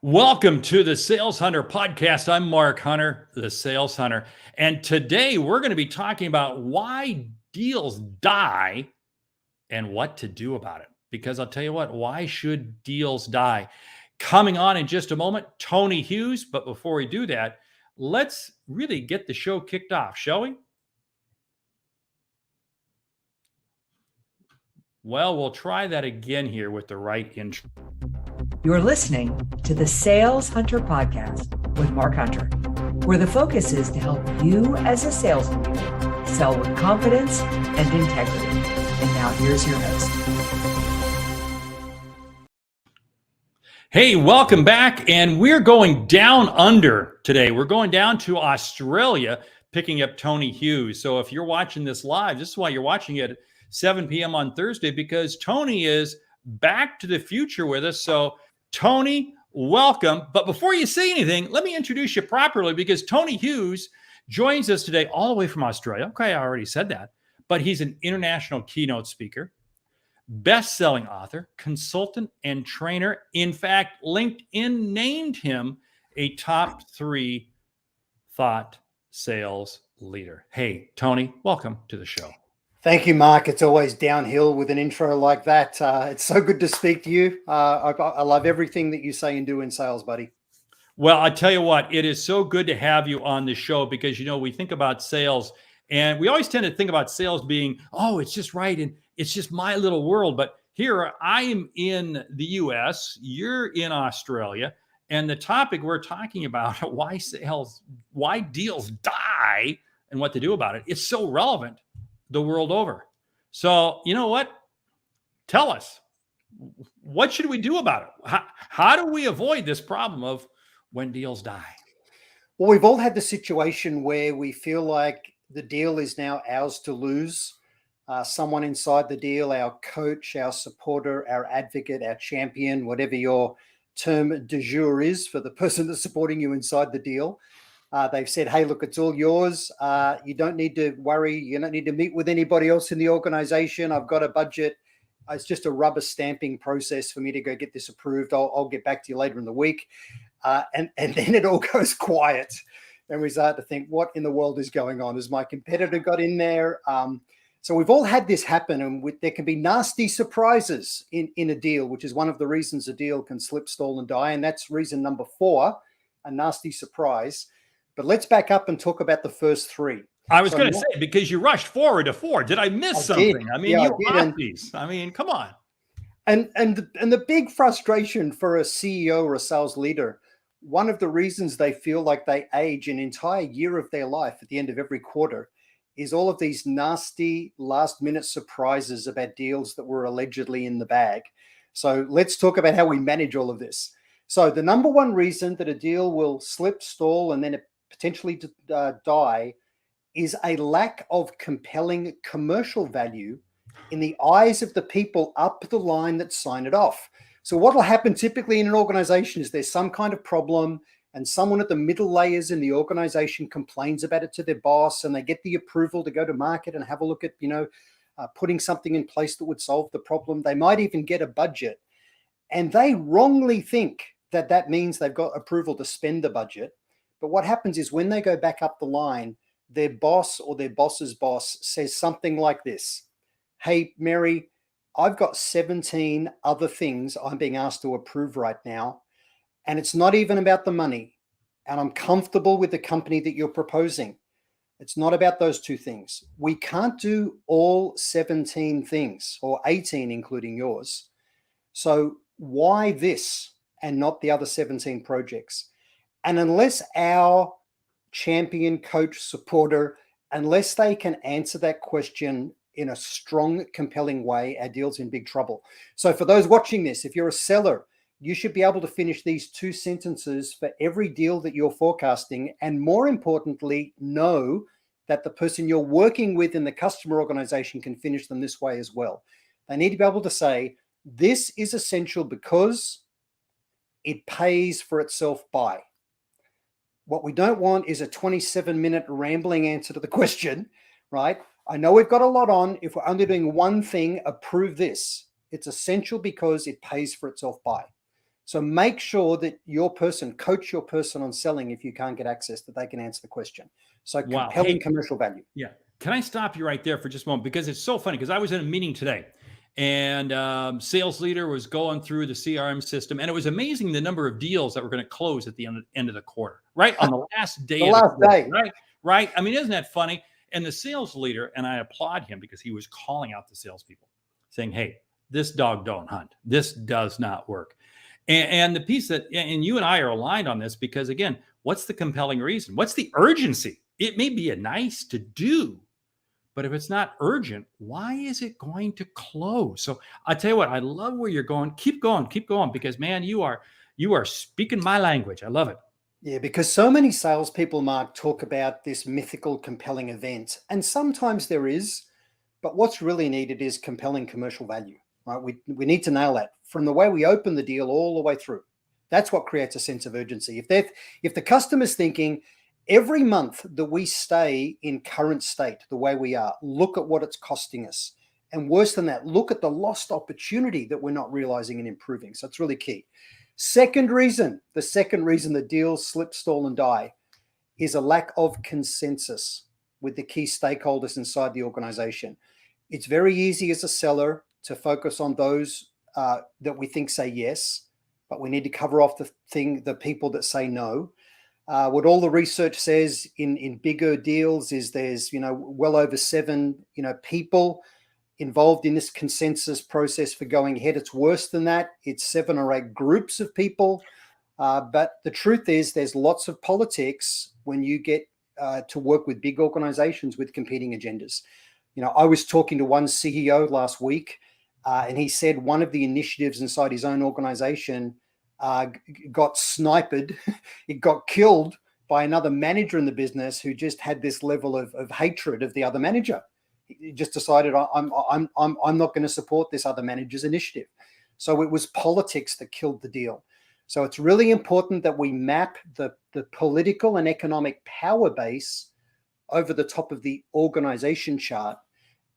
Welcome to the Sales Hunter podcast. I'm Mark Hunter, the Sales Hunter. And today we're going to be talking about why deals die and what to do about it. Because I'll tell you what, why should deals die? Coming on in just a moment, Tony Hughes. But before we do that, let's really get the show kicked off, shall we? Well, we'll try that again here with the right intro. You're listening to the Sales Hunter podcast with Mark Hunter, where the focus is to help you as a sales leader sell with confidence and integrity. And now here's your host. Hey, welcome back. And we're going down under today. We're going down to Australia, picking up Tony Hughes. So if you're watching this live, this is why you're watching it at 7 p.m. on Thursday, because Tony is back to the future with us. So Tony, welcome. But before you say anything, let me introduce you properly, because Tony Hughes joins us today all the way from Australia. Okay, I already said that. But he's an international keynote speaker, best-selling author, consultant, and trainer. In fact, LinkedIn named him a top 3 thought sales leader. Hey, Tony, welcome to the show. Thank you, Mark. It's always downhill with an intro like that. It's so good to speak to you. I love everything that you say and do in sales, buddy. Well, I tell you what, it is so good to have you on the show because, we think about sales and we always tend to think about sales being, oh, it's just right. And it's just my little world. But here I am in the US, you're in Australia. And the topic we're talking about, why deals die and what to do about it. It's so relevant the world over. So, you know what? Tell us, what should we do about it? How do we avoid this problem of when deals die? Well, we've all had the situation where we feel like the deal is now ours to lose. Someone inside the deal, our coach, our supporter, our advocate, our champion, whatever your term du jour is for the person that's supporting you inside the deal. They've said, hey, look, it's all yours. You don't need to worry. You don't need to meet with anybody else in the organization. I've got a budget. It's just a rubber stamping process for me to go get this approved. I'll get back to you later in the week. And then it all goes quiet. And we start to think, what in the world is going on? Has my competitor got in there? So we've all had this happen, and there can be nasty surprises in a deal, which is one of the reasons a deal can slip, stall, and die. And that's reason number 4, a nasty surprise. But let's back up and talk about the first 3. I was going to say, because you rushed forward to 4. Did I miss something? Did. I mean, you got these. I mean, come on. And the big frustration for a CEO or a sales leader, one of the reasons they feel like they age an entire year of their life at the end of every quarter is all of these nasty last-minute surprises about deals that were allegedly in the bag. So let's talk about how we manage all of this. So the number one reason that a deal will slip, stall, and then it potentially die is a lack of compelling commercial value in the eyes of the people up the line that sign it off. So what will happen typically in an organization is there's some kind of problem and someone at the middle layers in the organization complains about it to their boss, and they get the approval to go to market and have a look at, putting something in place that would solve the problem. They might even get a budget, and they wrongly think that that means they've got approval to spend the budget. But what happens is when they go back up the line, their boss or their boss's boss says something like this: hey, Mary, I've got 17 other things I'm being asked to approve right now, and it's not even about the money, and I'm comfortable with the company that you're proposing. It's not about those 2 things. We can't do all 17 things, or 18, including yours. So why this and not the other 17 projects? And unless our champion, coach, supporter, unless they can answer that question in a strong, compelling way, our deal's in big trouble. So for those watching this, if you're a seller, you should be able to finish these 2 sentences for every deal that you're forecasting. And more importantly, know that the person you're working with in the customer organization can finish them this way as well. They need to be able to say, this is essential because it pays for itself by. What we don't want is a 27-minute rambling answer to the question, right? I know we've got a lot on. If we're only doing one thing, approve this. It's essential because it pays for itself by. So make sure that coach your person on selling if you can't get access, that they can answer the question. So Wow. compelling Hey, commercial value. yeah. Can I stop you right there for just a moment? Because it's so funny, because I was in a meeting today, and sales leader was going through the CRM system, and it was amazing the number of deals that were going to close at the end of the quarter, right? On the last day The of the last quarter, day. right? Right. I mean, isn't that funny? And the sales leader, and I applaud him because he was calling out the salespeople saying, hey, this dog don't hunt. This does not work. And the piece that, and you and I are aligned on this, because again, what's the compelling reason? What's the urgency? It may be a nice to do, but if it's not urgent, why is it going to close? So I tell you what, I love where you're going. Keep going, because man, you are speaking my language. I love it. Yeah, because so many salespeople, Mark, talk about this mythical, compelling event. And sometimes there is, but what's really needed is compelling commercial value, right? We need to nail that from the way we open the deal all the way through. That's what creates a sense of urgency. If the customer's thinking, every month that we stay in current state, the way we are, look at what it's costing us. And worse than that, look at the lost opportunity that we're not realizing and improving. So it's really key. The second reason that deals slip, stall, and die is a lack of consensus with the key stakeholders inside the organization. It's very easy as a seller to focus on those that we think say yes, but we need to cover off the people that say no. What all the research says in bigger deals is there's well over 7 people involved in this consensus process for going ahead. It's worse than that. It's 7 or 8 groups of people. But the truth is there's lots of politics when you get to work with big organizations with competing agendas. I was talking to one CEO last week, and he said one of the initiatives inside his own organization got sniped. It got killed by another manager in the business who just had this level of hatred of the other manager. He just decided, I'm not going to support this other manager's initiative. So it was politics that killed the deal. So it's really important that we map the political and economic power base over the top of the organization chart.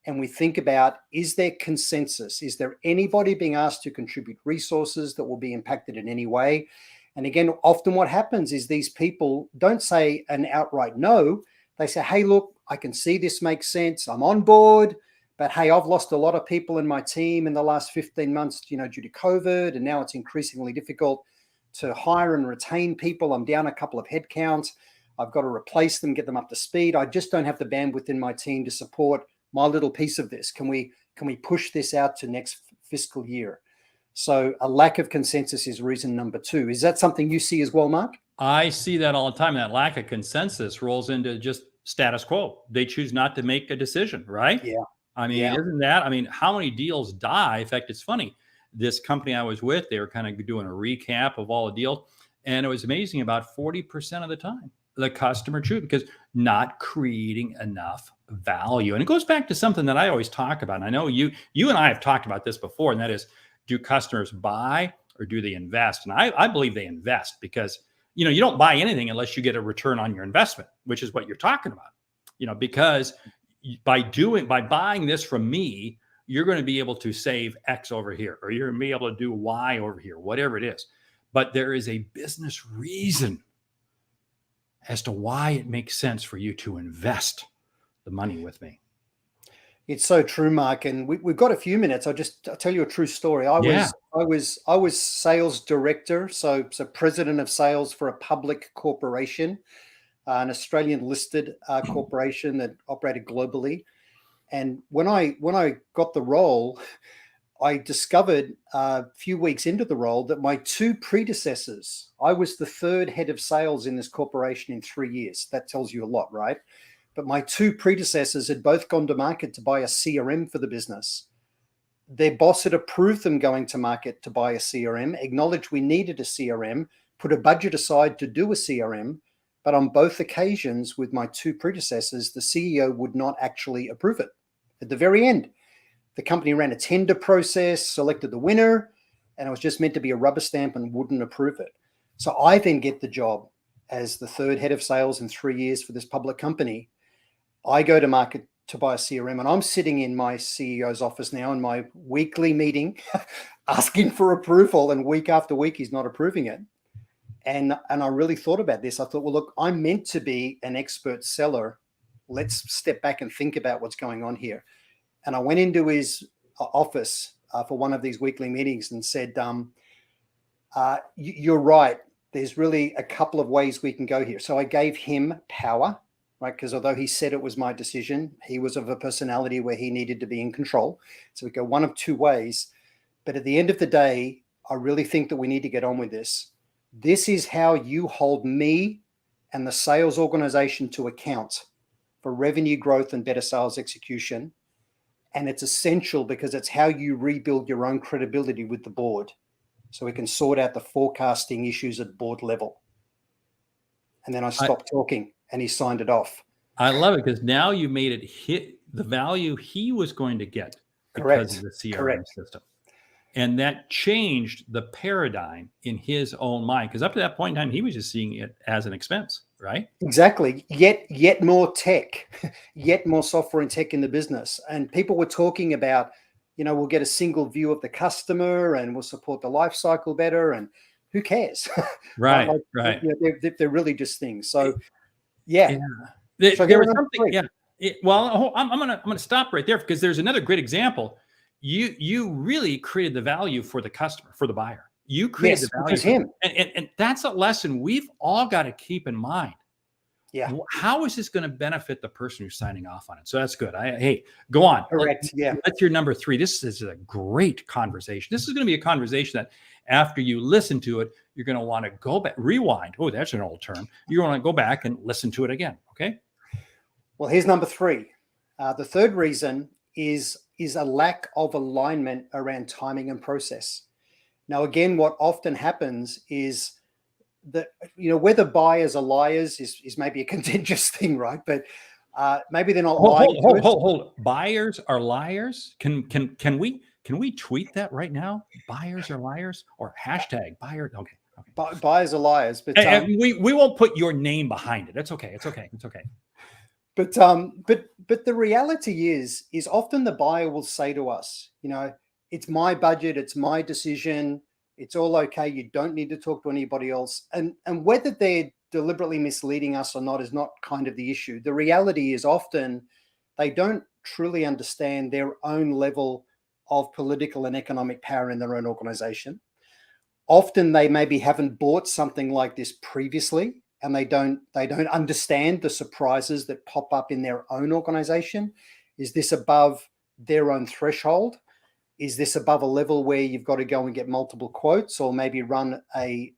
And we think about, is there consensus? Is there anybody being asked to contribute resources that will be impacted in any way? And again, often what happens is these people don't say an outright no. They say, hey, look, I can see this makes sense. I'm on board. But hey, I've lost a lot of people in my team in the last 15 months, due to COVID. And now it's increasingly difficult to hire and retain people. I'm down a couple of headcounts. I've got to replace them, get them up to speed. I just don't have the bandwidth in my team to support my little piece of this. Can we push this out to next fiscal year? So a lack of consensus is reason number 2. Is that something you see as well, Mark? I see that all the time. That lack of consensus rolls into just status quo. They choose not to make a decision, right? Yeah. I mean, Isn't that? I mean, how many deals die? In fact, it's funny. This company I was with, they were kind of doing a recap of all the deals, and it was amazing. About 40% of the time, the customer choose because not creating enough value. And it goes back to something that I always talk about. And I know you and I have talked about this before, and that is, do customers buy or do they invest? And I believe they invest, because you don't buy anything unless you get a return on your investment, which is what you're talking about. Because by buying this from me, you're going to be able to save X over here, or you're going to be able to do Y over here, whatever it is. But there is a business reason as to why it makes sense for you to invest the money with me. It's so true, Mark. And we've got a few minutes. I'll tell you a true story. I was sales director, so president of sales for a public corporation, an Australian listed corporation that operated globally. And when I got the role, I discovered a few weeks into the role that my 2 predecessors, I was the 3rd head of sales in this corporation in 3 years. That tells you a lot, right? But my 2 predecessors had both gone to market to buy a CRM for the business. Their boss had approved them going to market to buy a CRM, acknowledged we needed a CRM, put a budget aside to do a CRM. But on both occasions with my 2 predecessors, the CEO would not actually approve it. At the very end, the company ran a tender process, selected the winner, and it was just meant to be a rubber stamp and wouldn't approve it. So I then get the job as the 3rd head of sales in 3 years for this public company. I go to market to buy a CRM, and I'm sitting in my CEO's office now in my weekly meeting, asking for approval, and week after week he's not approving it. And I really thought about this. I thought, well, look, I'm meant to be an expert seller. Let's step back and think about what's going on here. And I went into his office for one of these weekly meetings and said, you're right. There's really a couple of ways we can go here. So I gave him power, right? Because although he said it was my decision, he was of a personality where he needed to be in control. So we go one of two ways. But at the end of the day, I really think that we need to get on with this. This is how you hold me and the sales organization to account for revenue growth and better sales execution. And it's essential because it's how you rebuild your own credibility with the board. So we can sort out the forecasting issues at board level. And then I stopped talking and he signed it off. I love it because now you made it hit the value he was going to get because of the CRM system. And that changed the paradigm in his own mind. Because up to that point in time, he was just seeing it as an expense, right? Exactly. Yet more tech, yet more software and tech in the business. And people were talking about, we'll get a single view of the customer and we'll support the life cycle better. And who cares? Right, right. They're really just things. So, yeah. There was something. Yeah. I'm gonna stop right there because there's another great example. You really created the value for the customer, for the buyer. You created the value for him. And that's a lesson we've all got to keep in mind. Yeah. How is this going to benefit the person who's signing off on it? So that's good. Hey, go on. Correct. That's your number 3. This is a great conversation. This is going to be a conversation that after you listen to it, you're going to want to go back, rewind. Oh, that's an old term. You're going to go back and listen to it again. Okay. Well, here's number 3. The third reason is a lack of alignment around timing and process. Now, again, what often happens is that, whether buyers are liars is maybe a contentious thing, right? But maybe they're not lying. Hold. Buyers are liars. Can we tweet that right now? Buyers are liars or hashtag buyer. Okay. Buyers are liars, but we won't put your name behind it. It's okay. But the reality is often the buyer will say to us, it's my budget, it's my decision, it's all okay. You don't need to talk to anybody else. And whether they're deliberately misleading us or not is not kind of the issue. The reality is often they don't truly understand their own level of political and economic power in their own organization. Often they maybe haven't bought something like this previously, and they don't understand the surprises that pop up in their own organization. Is this above their own threshold? Is this above a level where you've got to go and get multiple quotes or maybe run a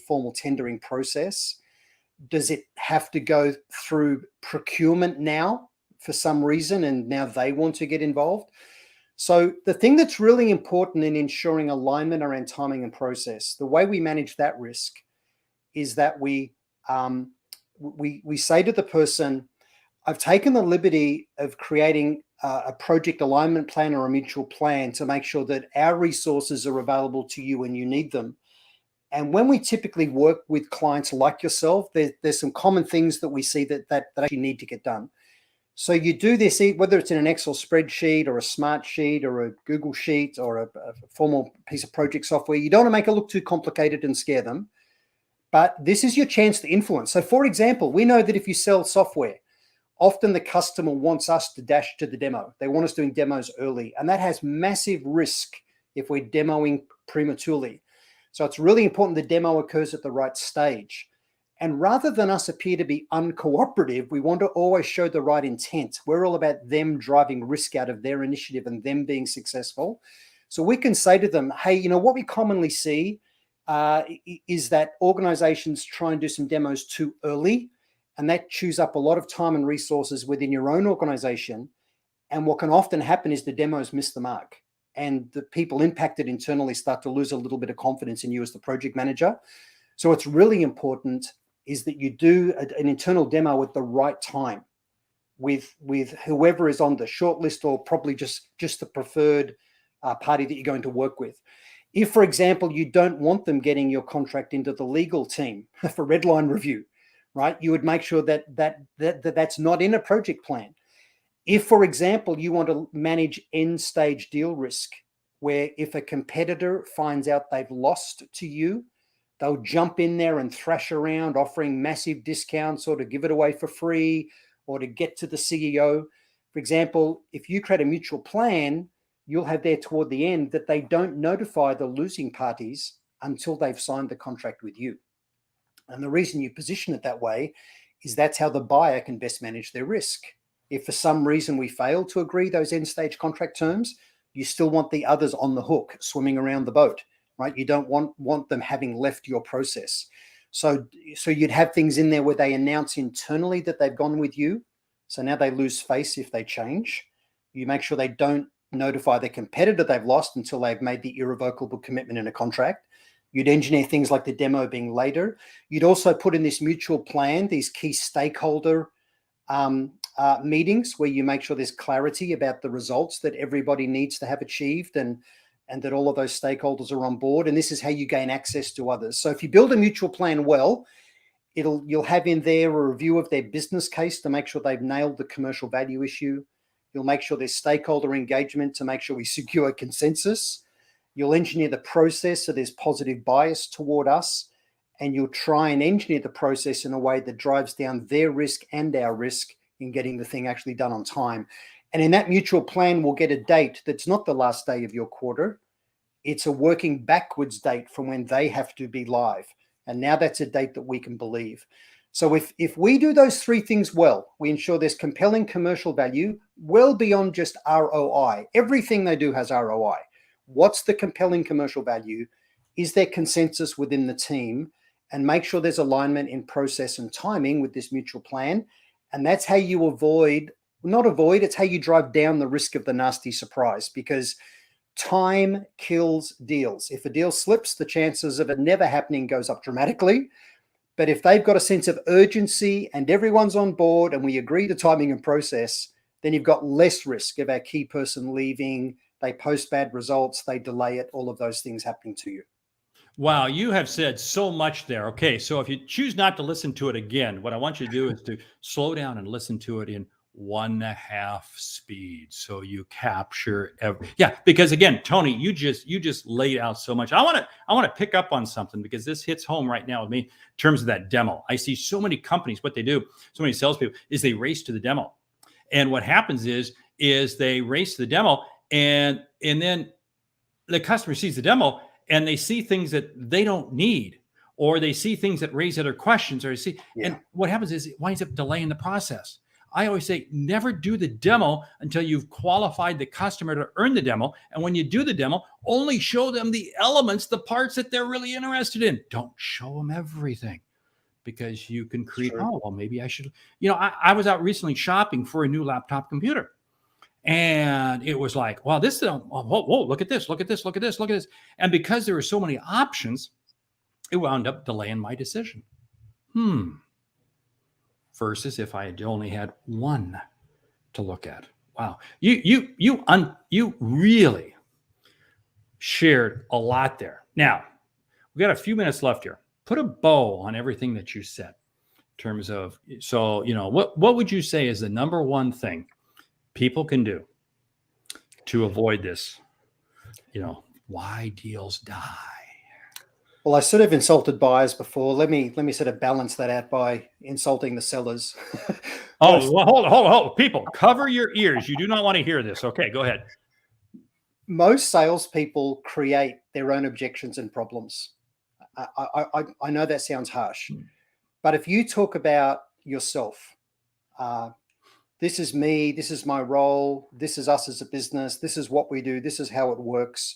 formal tendering process? Does it have to go through procurement now for some reason and now they want to get involved? So the thing that's really important in ensuring alignment around timing and process, the way we manage that risk is that we say to the person, I've taken the liberty of creating a project alignment plan or a mutual plan to make sure that our resources are available to you when you need them. And when we typically work with clients like yourself, there's some common things that we see that actually need to get done. So you do this, whether it's in an Excel spreadsheet or a smart sheet or a Google sheet or a formal piece of project software, you don't want to make it look too complicated and scare them. But this is your chance to influence. So for example, we know that if you sell software, often the customer wants us to dash to the demo. They want us doing demos early. And that has massive risk if we're demoing prematurely. So it's really important the demo occurs at the right stage. And rather than us appear to be uncooperative, we want to always show the right intent. We're all about them driving risk out of their initiative and them being successful. So we can say to them, hey, what we commonly see is that organizations try and do some demos too early, and that chews up a lot of time and resources within your own organization. And what can often happen is the demos miss the mark, and the people impacted internally start to lose a little bit of confidence in you as the project manager. So it's really important is that you do an internal demo at the right time with whoever is on the short list or probably just the preferred party that you're going to work with. If, for example, you don't want them getting your contract into the legal team for redline review, right? You would make sure that that's not in a project plan. If, for example, you want to manage end stage deal risk, where if a competitor finds out they've lost to you, they'll jump in there and thrash around offering massive discounts or to give it away for free or to get to the CEO. For example, if you create a mutual plan, you'll have there toward the end that they don't notify the losing parties until they've signed the contract with you. And the reason you position it that way is that's how the buyer can best manage their risk. If for some reason we fail to agree those end stage contract terms, you still want the others on the hook, swimming around the boat, right? You don't want them having left your process. So you'd have things in there where they announce internally that they've gone with you. So now they lose face if they change. You make sure they don't notify the competitor they've lost until they've made the irrevocable commitment in a contract. You'd engineer things like the demo being later. You'd also put in this mutual plan, these key stakeholder meetings where you make sure there's clarity about the results that everybody needs to have achieved and that all of those stakeholders are on board. And this is how you gain access to others. So if you build a mutual plan well, you'll have in there a review of their business case to make sure they've nailed the commercial value issue. You'll make sure there's stakeholder engagement to make sure we secure consensus. You'll engineer the process so there's positive bias toward us. And you'll try and engineer the process in a way that drives down their risk and our risk in getting the thing actually done on time. And in that mutual plan, we'll get a date that's not the last day of your quarter. It's a working backwards date from when they have to be live. And now that's a date that we can believe. So if we do those three things well, we ensure there's compelling commercial value well beyond just ROI. Everything they do has ROI. What's the compelling commercial value? Is there consensus within the team? And make sure there's alignment in process and timing with this mutual plan. And that's how you it's how you drive down the risk of the nasty surprise, because time kills deals. If a deal slips, the chances of it never happening goes up dramatically. But if they've got a sense of urgency and everyone's on board and we agree to timing and process, then you've got less risk of our key person leaving, they post bad results, they delay it, all of those things happening to you. Wow, you have said so much there. Okay, so if you choose not to listen to it again, what I want you to do is to slow down and listen to it in 1.5 speed, so you capture because again, Tony, you just laid out so much. I want to pick up on something because this hits home right now with me in terms of that demo. I see so many companies, what they do, so many salespeople, is they race to the demo, and what happens is they race to the demo, and then the customer sees the demo and they see things that they don't need, or they see things that raise other questions, or and what happens is it winds up delaying the process. I always say, never do the demo until you've qualified the customer to earn the demo. And when you do the demo, only show them the elements, the parts that they're really interested in. Don't show them everything, because you can create, maybe I should, I was out recently shopping for a new laptop computer. And it was like, wow, this is, whoa, look at this, look at this, look at this, look at this. And because there were so many options, it wound up delaying my decision. Versus if I had only had one to look at. Wow. You really shared a lot there. Now, we've got a few minutes left here. Put a bow on everything that you said in terms of, what would you say is the number one thing people can do to avoid this, why deals die? Well, I sort of insulted buyers before. Let me sort of balance that out by insulting the sellers. Well, hold. People, cover your ears. You do not want to hear this. Okay, go ahead. Most salespeople create their own objections and problems. I know that sounds harsh, but if you talk about yourself, this is me, this is my role, this is us as a business, this is what we do, this is how it works,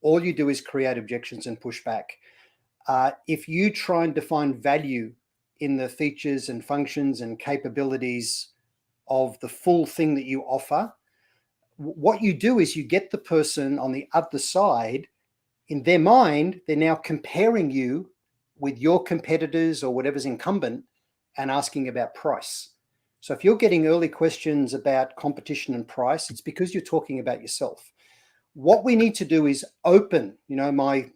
all you do is create objections and push back. If you try and define value in the features and functions and capabilities of the full thing that you offer, what you do is you get the person on the other side, in their mind, they're now comparing you with your competitors or whatever's incumbent and asking about price. So if you're getting early questions about competition and price, it's because you're talking about yourself. What we need to do is open, my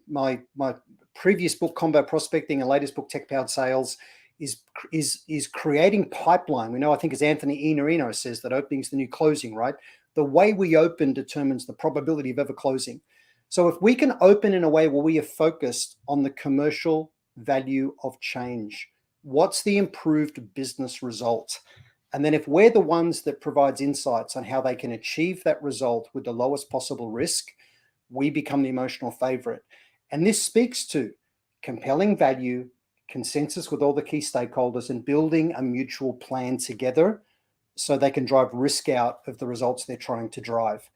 previous book, Combo Prospecting, and latest book, Tech Powered Sales, is creating pipeline. We know, I think as Anthony Iannarino says, that opening is the new closing, right? The way we open determines the probability of ever closing. So if we can open in a way where we are focused on the commercial value of change, what's the improved business result? And then if we're the ones that provides insights on how they can achieve that result with the lowest possible risk, we become the emotional favorite. And this speaks to compelling value, consensus with all the key stakeholders, and building a mutual plan together so they can drive risk out of the results they're trying to drive.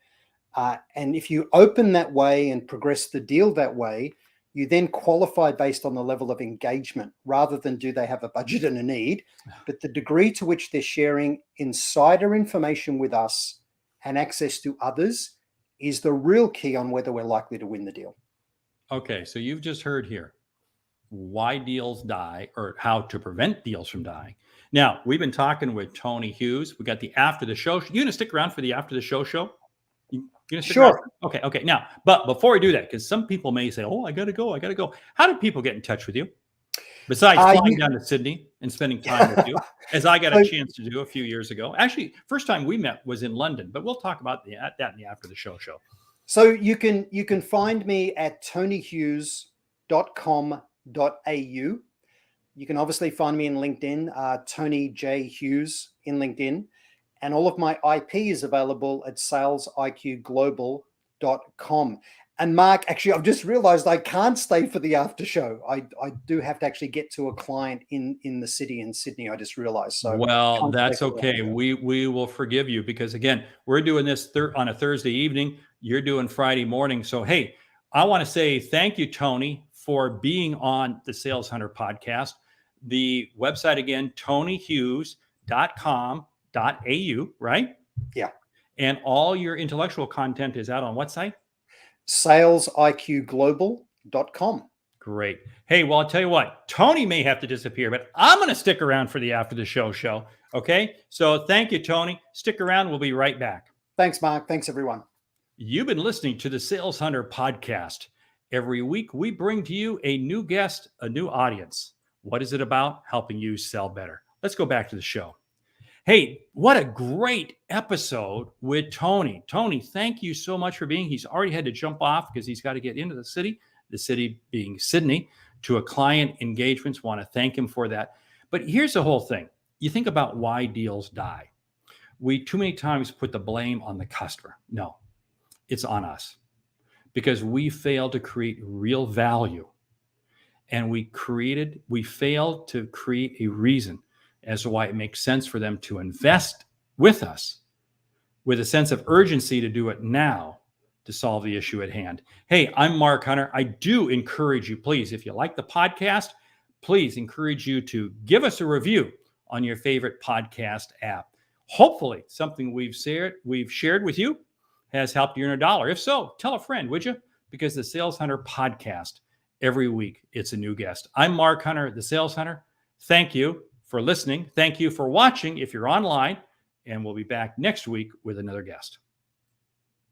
And if you open that way and progress the deal that way, you then qualify based on the level of engagement rather than do they have a budget and a need, but the degree to which they're sharing insider information with us and access to others is the real key on whether we're likely to win the deal. Okay, so you've just heard here why deals die, or how to prevent deals from dying. Now, we've been talking with Tony Hughes. We got the after the show. You gonna stick around for the after the show? You gonna stick Sure. around? Okay. Now, but before we do that, because some people may say, "Oh, I gotta go. How do people get in touch with you? Besides flying down to Sydney and spending time with you, as I got a chance to do a few years ago. Actually, first time we met was in London, but we'll talk about that in the after the show. So you can find me at tonyhughes.com.au. You can obviously find me in LinkedIn, Tony J. Hughes in LinkedIn. And all of my IP is available at salesiqglobal.com. And Mark, actually, I've just realized I can't stay for the after show. I do have to actually get to a client in the city in Sydney. I just realized. So well, that's okay. We will forgive you because, again, we're doing this on a Thursday evening. You're doing Friday morning. So, hey, I want to say thank you, Tony, for being on the Sales Hunter podcast. The website again, tonyhughes.com.au, right? Yeah. And all your intellectual content is out on what site? salesiqglobal.com. Great. Hey, well, I'll tell you what, Tony may have to disappear, but I'm going to stick around for the after the show. Okay. So thank you, Tony. Stick around. We'll be right back. Thanks, Mark. Thanks, everyone. You've been listening to the Sales Hunter podcast. Every week, we bring to you a new guest, a new audience. What is it about? Helping you sell better. Let's go back to the show. Hey, what a great episode with Tony. Tony, thank you so much for being. He's already had to jump off because he's got to get into the city being Sydney, to a client engagements. Want to thank him for that. But here's the whole thing. You think about why deals die. We too many times put the blame on the customer. No, it's on us because we failed to create real value. And we failed to create a reason as to why it makes sense for them to invest with us with a sense of urgency to do it now to solve the issue at hand. Hey, I'm Mark Hunter. I do encourage you, please, if you like the podcast, please encourage you to give us a review on your favorite podcast app. Hopefully something we've shared with you has helped you earn $1. If so, tell a friend, would you? Because the Sales Hunter podcast, every week, it's a new guest. I'm Mark Hunter, the Sales Hunter. Thank you for listening. Thank you for watching if you're online, and we'll be back next week with another guest.